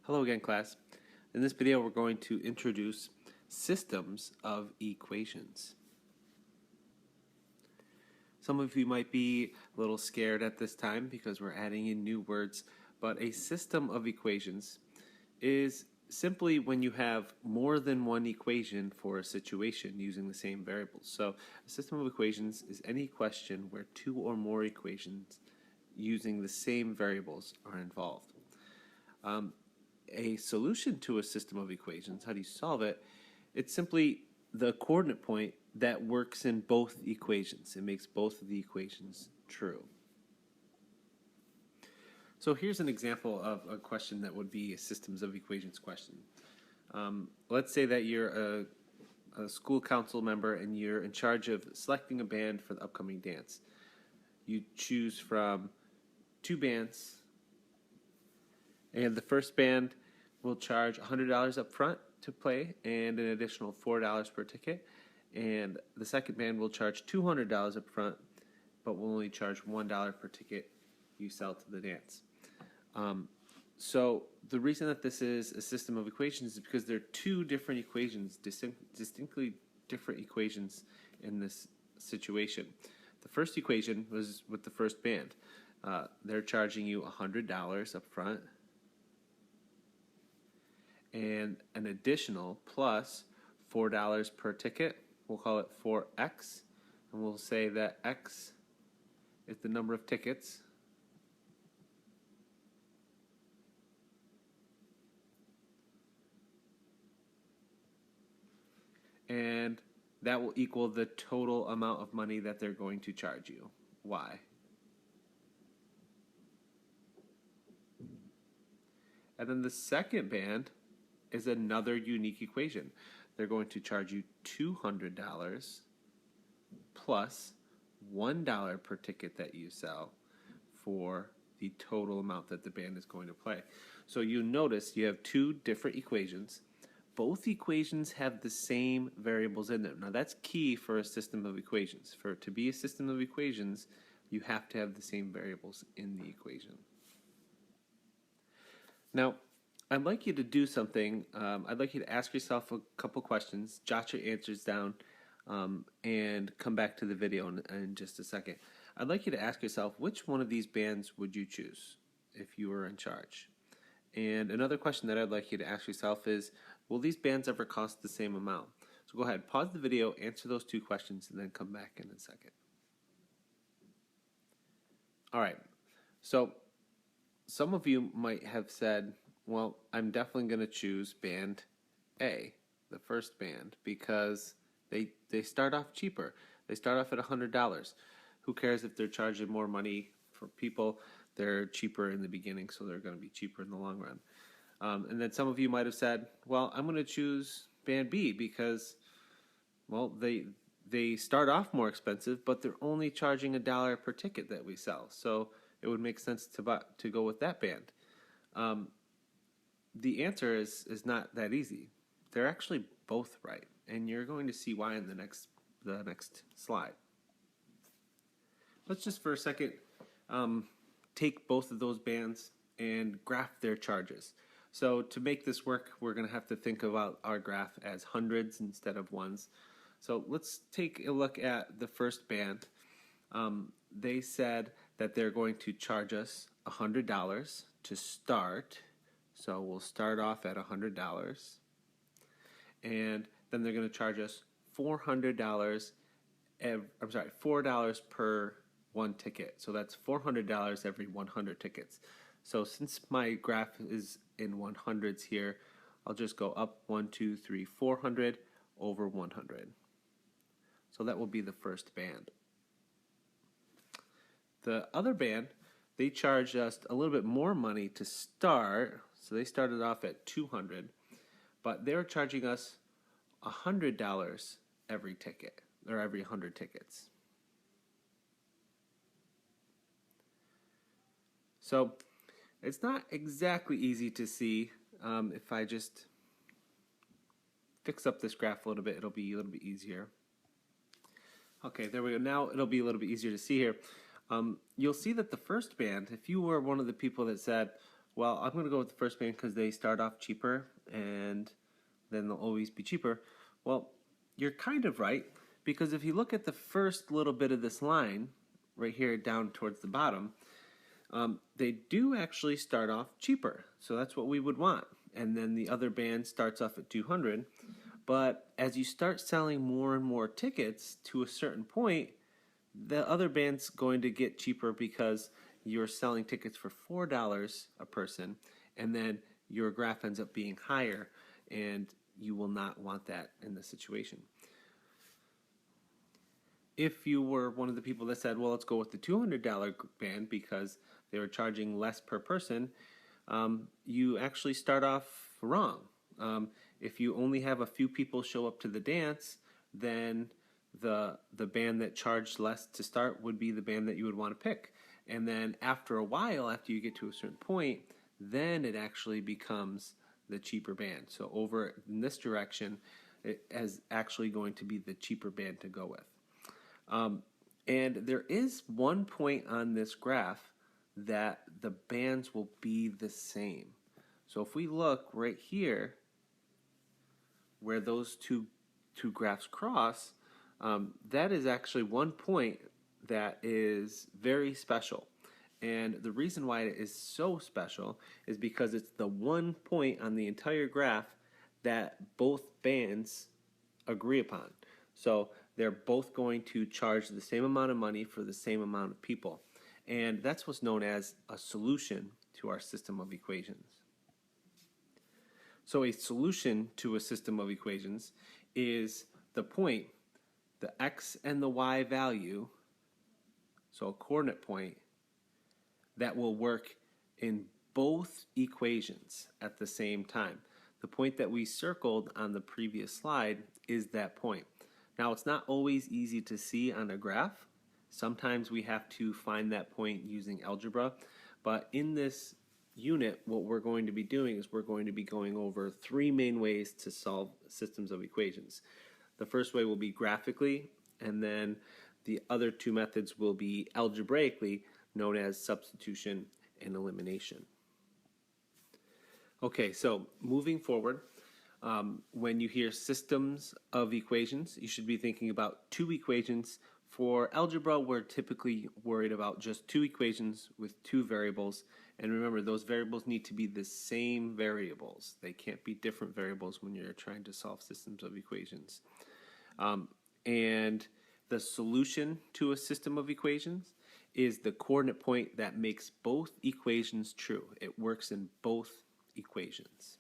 Hello again, class. In this video, we're going to introduce systems of equations. Some of you might be a little scared at this time because we're adding in new words, but a system of equations is simply when you have more than one equation for a situation using the same variables. So a system of equations is any question where two or more equations using the same variables are involved. A solution to a system of equations, how do you solve it? It's simply the coordinate point that works in both equations. It makes both of the equations true. So here's an example of a question that would be a systems of equations question. Let's say that you're a school council member and you're in charge of selecting a band for the upcoming dance. You choose from two bands, and the first band will charge $100 up front to play and an additional $4 per ticket. And the second band will charge $200 up front, but will only charge $1 per ticket you sell to the dance. So the reason that this is a system of equations is because there are two different equations, distinctly different equations in this situation. The first equation was with the first band. They're charging you $100 up front and an additional plus $4 per ticket. We'll call it 4x, and we'll say that x is the number of tickets. And that will equal the total amount of money that they're going to charge you, y. And then the second band is another unique equation. They're going to charge you $200 plus $1 per ticket that you sell for the total amount that the band is going to play. So you notice you have two different equations. Both equations have the same variables in them. Now that's key for a system of equations. For it to be a system of equations, you have to have the same variables in the equation. Now, I'd like you to do something. I'd like you to ask yourself a couple questions, jot your answers down, and come back to the video in just a second. I'd like you to ask yourself, which one of these bands would you choose if you were in charge? And another question that I'd like you to ask yourself is, will these bands ever cost the same amount? So go ahead, pause the video, answer those two questions, and then come back in a second. All right, so some of you might have said, well, I'm definitely going to choose band A, the first band, because they start off cheaper. They start off at $100. Who cares if they're charging more money for people? They're cheaper in the beginning, so they're going to be cheaper in the long run. And then some of you might have said, well, I'm going to choose band B because, well, they start off more expensive, but they're only charging $1 per ticket that we sell. So it would make sense to go with that band. The answer is not that easy. They're actually both right, and you're going to see why in the next slide. Let's just for a second take both of those bands and graph their charges. So to make this work, we're going to have to think about our graph as hundreds instead of ones. So let's take a look at the first band. They said that they're going to charge us $100 to start. So we'll start off at $100. And then they're going to charge us $400 $4 per one ticket. So that's $400 every 100 tickets. So since my graph is in 100s here, I'll just go up 1, 2, 3, 400 over 100. So that will be the first band. The other band, they charged us a little bit more money to start. So they started off at $200, but they were charging us $100 every ticket, or every 100 tickets. So it's not exactly easy to see. If I just fix up this graph a little bit, it'll be a little bit easier. Okay, there we go. Now it'll be a little bit easier to see here. You'll see that the first band, if you were one of the people that said, Well, I'm going to go with the first band because they start off cheaper and then they'll always be cheaper. Well, you're kind of right, because if you look at the first little bit of this line right here down towards the bottom, they do actually start off cheaper. So that's what we would want. And then the other band starts off at 200. But as you start selling more and more tickets to a certain point, the other band's going to get cheaper because you're selling tickets for $4 a person, and then your graph ends up being higher, and you will not want that in this situation. If you were one of the people that said, well, let's go with the $200 band because they were charging less per person, you actually start off wrong. If you only have a few people show up to the dance, then the band that charged less to start would be the band that you would want to pick. And then after a while, after you get to a certain point, then it actually becomes the cheaper band. So over in this direction, it is actually going to be the cheaper band to go with. And there is one point on this graph that the bands will be the same. So if we look right here, where those two graphs cross, that is actually one point that is very special. And the reason why it is so special is because it's the one point on the entire graph that both bands agree upon. So they're both going to charge the same amount of money for the same amount of people. And that's what's known as a solution to our system of equations. So a solution to a system of equations is the point, the x and the y value, so a coordinate point, that will work in both equations at the same time. The point that we circled on the previous slide is that point. Now, it's not always easy to see on a graph. Sometimes we have to find that point using algebra, but in this unit, what we're going to be doing is we're going to be going over three main ways to solve systems of equations. The first way will be graphically, and then the other two methods will be algebraically, known as substitution and elimination. Okay, so moving forward, when you hear systems of equations, you should be thinking about two equations. For algebra, we're typically worried about just two equations with two variables. And remember, those variables need to be the same variables. They can't be different variables when you're trying to solve systems of equations. And the solution to a system of equations is the coordinate point that makes both equations true. It works in both equations.